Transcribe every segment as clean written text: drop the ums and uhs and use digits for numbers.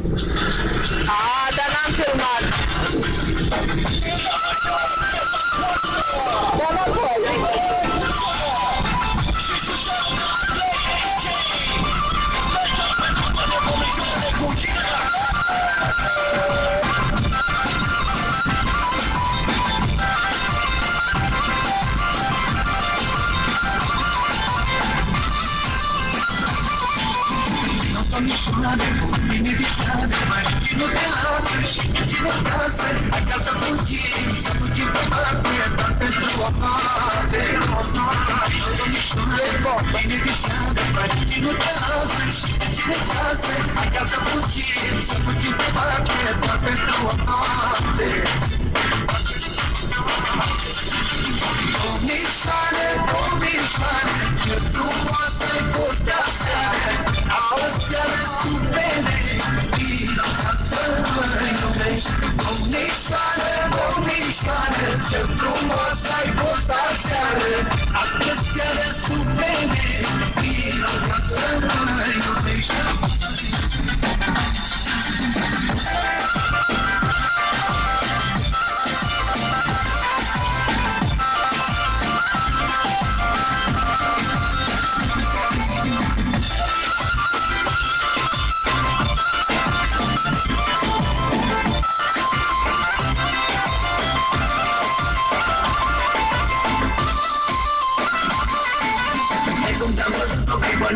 A, dar n-am filmat. Dar nu pot. Bine visare, mai nu te lasă și nu lasă. Acasă fugim, să fugim pe mare, dar pentru o parte. Bine visare, mai nu te lasă și nu lasă. Acasă fugim, să fugim pe mare, dar pentru o parte. Domnișoare, domnișoare, ce frumoasă-i fost de-aseară. Aseară supere, vino ca să mă iubești. Domnișoare, domnișoare, ce frumoasă-i fost aseară. Astă seară supere, vino ca să mă iubești.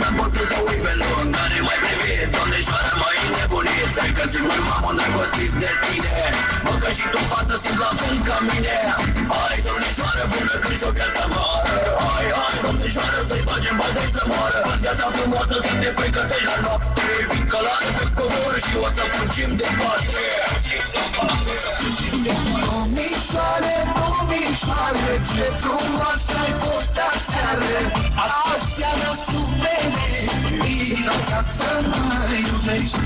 N-am putut să uit pe loc, dar ne mai privit. Domnișoară, mai înnebunit, cred că sigur m-am îndrăgostit de tine. Mă, că și tu, fată, sunt la fel ca mine. Hai, domnișoară, bună când și-o viața mare. Hai, hai, domnișoară, să-i facem bădei să moară. În viața frumoasă să te pregătești la noapte. Fiindcă la pe covor și o să fugim departe. Domnișoare, domnișoare, ce frumoasă-i fost aseară. Astă seară supere, vino ca să mă iubești.